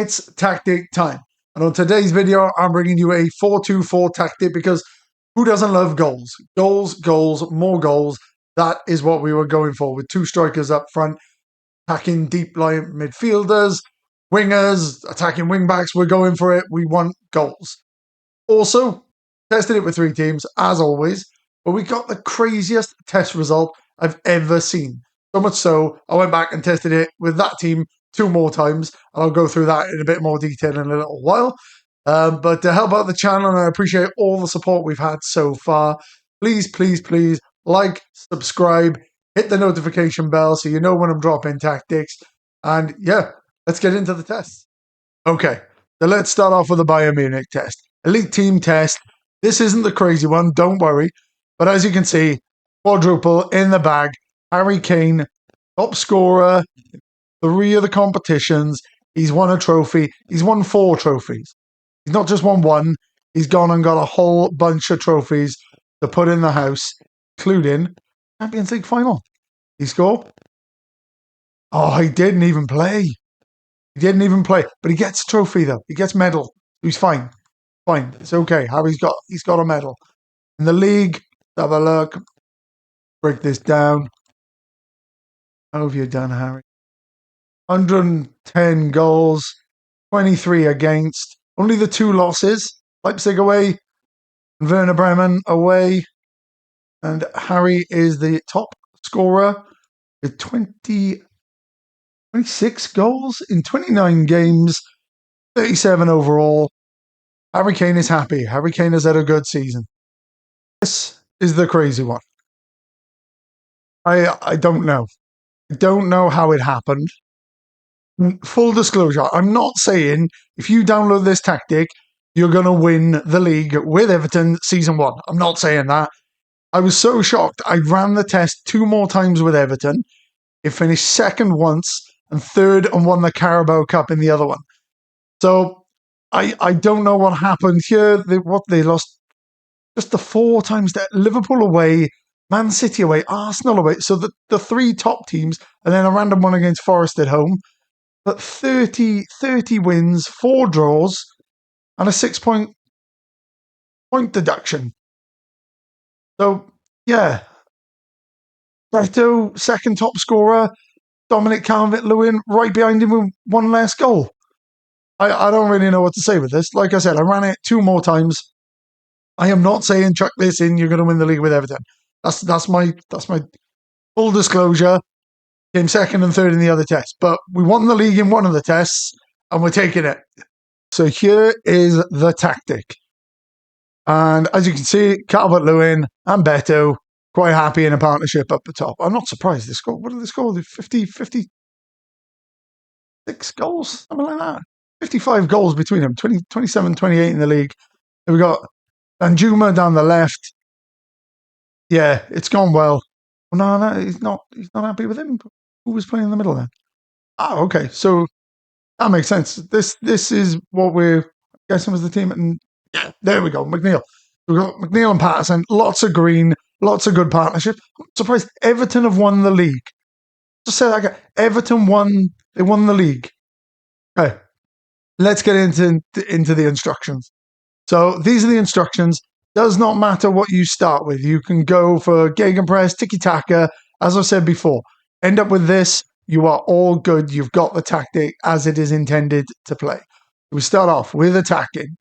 It's tactic time. And on today's video, I'm bringing you a 4-2-4 tactic because who doesn't love goals? Goals, goals, more goals. That is what we were going for with two strikers up front, attacking deep line midfielders, wingers, attacking wingbacks. We're going for it. We want goals. Also, tested it with three teams, as always, but we got the craziest test result I've ever seen. So much so, I went back and tested it with that team 2 more times, and I'll go through that in a bit more detail in a little while. But to help out the channel, and I appreciate all the support we've had so far, please, please, please like, subscribe, hit the notification bell so you know when I'm dropping tactics. And yeah, let's get into the test. Okay, so let's start off with the Bayern Munich test. Elite team test. This isn't the crazy one, don't worry. But as you can see, quadruple in the bag. Harry Kane, top scorer, 3 of the competitions. He's won a trophy. He's won 4 trophies. He's not just won 1. He's gone and got a whole bunch of trophies to put in the house, including Champions League final. He scored. Oh, he didn't even play. He didn't even play. But he gets a trophy, though. He gets medal. He's fine. Fine. It's okay. Harry's got a medal. In the league, have a look. Break this down. How have you done, Harry? 110 goals, 23 against. Only the 2 losses. Leipzig away, and Werder Bremen away. And Harry is the top scorer with 26 goals in 29 games, 37 overall. Harry Kane is happy. Harry Kane has had a good season. This is the crazy one. I don't know. I don't know how it happened. Full disclosure, I'm not saying if you download this tactic, you're going to win the league with Everton season 1. I'm not saying that. I was so shocked. I ran the test 2 more times with Everton. It finished 2nd once and 3rd and won the Carabao Cup in the other one. So I don't know what happened here. They lost just the 4 times that Liverpool away, Man City away, Arsenal away. So the 3 top teams, and then a random one against Forest at home. But 30 wins, 4 draws, and a 6-point deduction. So, yeah. Beto, 2nd top scorer. Dominic Calvert-Lewin right behind him with 1 less goal. I don't really know what to say with this. Like I said, I ran it 2 more times. I am not saying chuck this in, you're going to win the league with Everton. That's my full disclosure. Came 2nd and 3rd in the other tests. But we won the league in one of the tests, and we're taking it. So here is the tactic. And as you can see, Calvert-Lewin and Beto quite happy in a partnership up the top. I'm not surprised they scored. What did they score? 56 goals? Something like that. 55 goals between them. 27, 28 in the league. And we got Danjuma down the left. Yeah, it's gone well. No, he's not happy with him. Who was playing in the middle then? Oh, okay. So that makes sense. This is what we're guessing was the team. And yeah, there we go. McNeil. We've got McNeil and Patterson. Lots of green. Lots of good partnership. I'm surprised Everton have won the league. Just say that again. Everton won. They won the league. Okay. Let's get into the instructions. So these are the instructions. Does not matter what you start with. You can go for gegenpress, tiki-taka. As I said before, end up with this. You are all good. You've got the tactic as it is intended to play. We start off with attacking.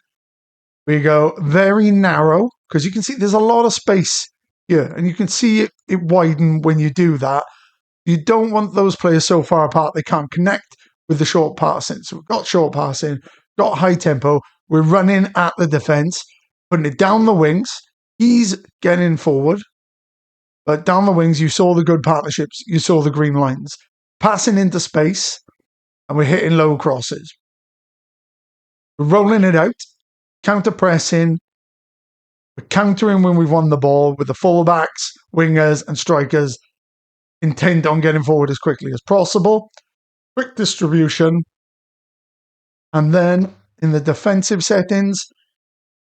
We go very narrow because you can see there's a lot of space here. And you can see it widen when you do that. You don't want those players so far apart they can't connect with the short passing. So we've got short passing, got high tempo. We're running at the defence, putting it down the wings. He's getting forward. But down the wings, you saw the good partnerships. You saw the green lines. Passing into space, and we're hitting low crosses. We're rolling it out, counter-pressing. We're countering when we've won the ball with the fullbacks, wingers, and strikers intent on getting forward as quickly as possible. Quick distribution. And then in the defensive settings,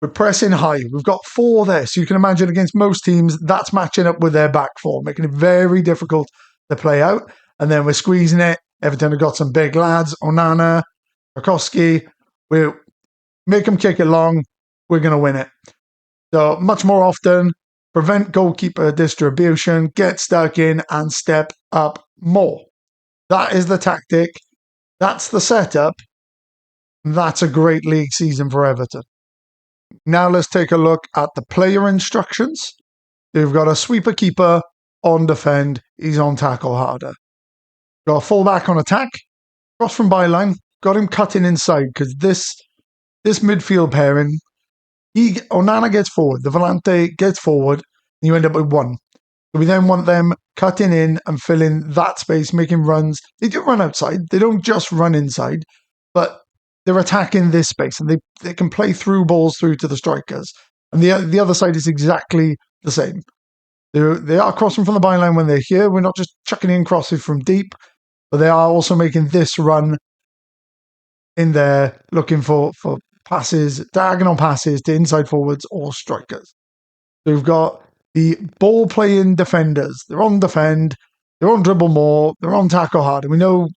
we're pressing high. We've got 4 there. So you can imagine against most teams, that's matching up with their back 4, making it very difficult to play out. And then we're squeezing it. Everton have got some big lads. Onana, Tarkowski, we make him kick it long, we're going to win it. So much more often, prevent goalkeeper distribution, get stuck in and step up more. That is the tactic. That's the setup. That's a great league season for Everton. Now let's take a look at the player instructions. You've got a sweeper keeper on defend. He's on tackle harder. Got a fullback on attack. Cross from byline. Got him cutting inside because this midfield pairing, Onana gets forward. The Volante gets forward. And you end up with one. So we then want them cutting in and filling that space, making runs. They do run outside. They don't just run inside. But they're attacking this space and they can play through balls through to the strikers. And the other side is exactly the same. They are crossing from the byline when they're here. We're not just chucking in crosses from deep, but they are also making this run in there, looking for passes, diagonal passes to inside forwards or strikers. So we've got the ball-playing defenders. They're on defend, they're on dribble more, they're on tackle hard. And we know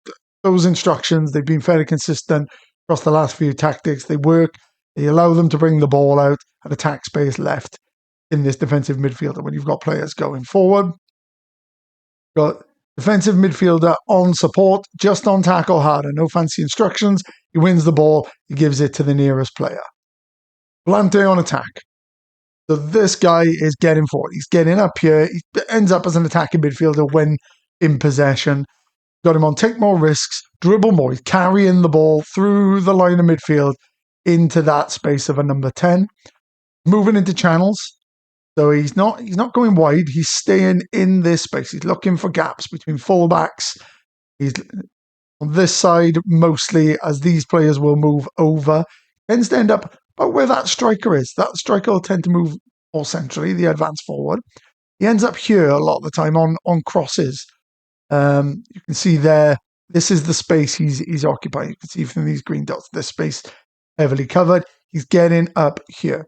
those instructions, they've been fairly consistent across the last few tactics. They work, they allow them to bring the ball out and attack space left in this defensive midfielder. When you've got players going forward, got defensive midfielder on support, just on tackle harder, no fancy instructions. He wins the ball, he gives it to the nearest player. Volante on attack. So this guy is getting forward. He's getting up here. He ends up as an attacking midfielder when in possession. Got him on take more risks, dribble more. He's carrying the ball through the line of midfield into that space of a number 10. Moving into channels. So he's not going wide. He's staying in this space. He's looking for gaps between fullbacks. He's on this side mostly as these players will move over. Tends to end up about where that striker is. That striker will tend to move more centrally, the advance forward. He ends up here a lot of the time on crosses. You can see there, this is the space he's occupying. You can see from these green dots, this space heavily covered. He's getting up here.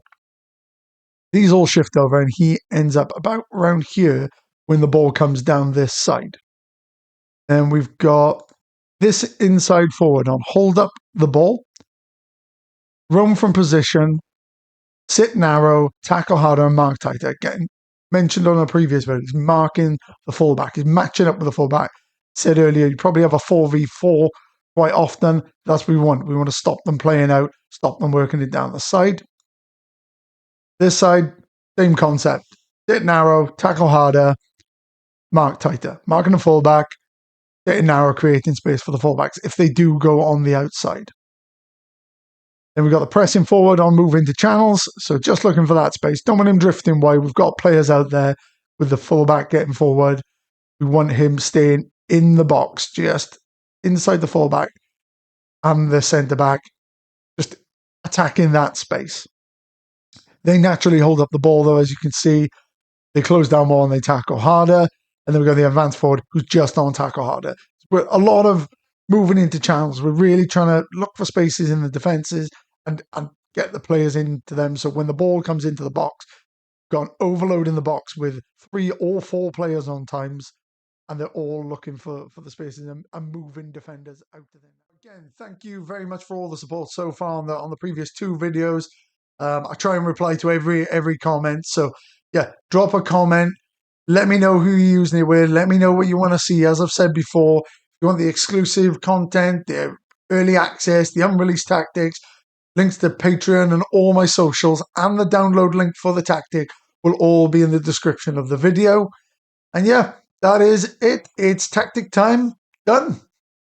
These all shift over and he ends up about around here when the ball comes down this side. And we've got this inside forward on hold up the ball, roam from position, sit narrow, tackle harder, and mark tighter. Getting mentioned on a previous video, he's marking the fullback. He's matching up with the fullback. Said earlier, you probably have a 4v4 quite often. That's what we want. We want to stop them playing out, stop them working it down the side. This side, same concept. Sit narrow, tackle harder, mark tighter. Marking the fullback, sitting narrow, creating space for the fullbacks if they do go on the outside. Then we've got the pressing forward on move into channels. So just looking for that space. Don't want him drifting wide. We've got players out there with the fullback getting forward. We want him staying in the box, just inside the fullback and the centre back, just attacking that space. They naturally hold up the ball, though, as you can see. They close down more and they tackle harder. And then we've got the advance forward who's just on tackle harder. We're a lot of moving into channels. We're really trying to look for spaces in the defences and get the players into them. So when the ball comes into the box, we've got an overload in the box with 3 or 4 players on times. And they're all looking for the spaces and moving defenders out of them. Again, thank you very much for all the support so far on the previous 2 videos. I try and reply to every comment. So yeah, drop a comment. Let me know who you're using it with. Let me know what you want to see. As I've said before, if you want the exclusive content, the early access, the unreleased tactics, links to Patreon and all my socials, and the download link for the tactic will all be in the description of the video. And yeah, that is it. It's tactic time. Done.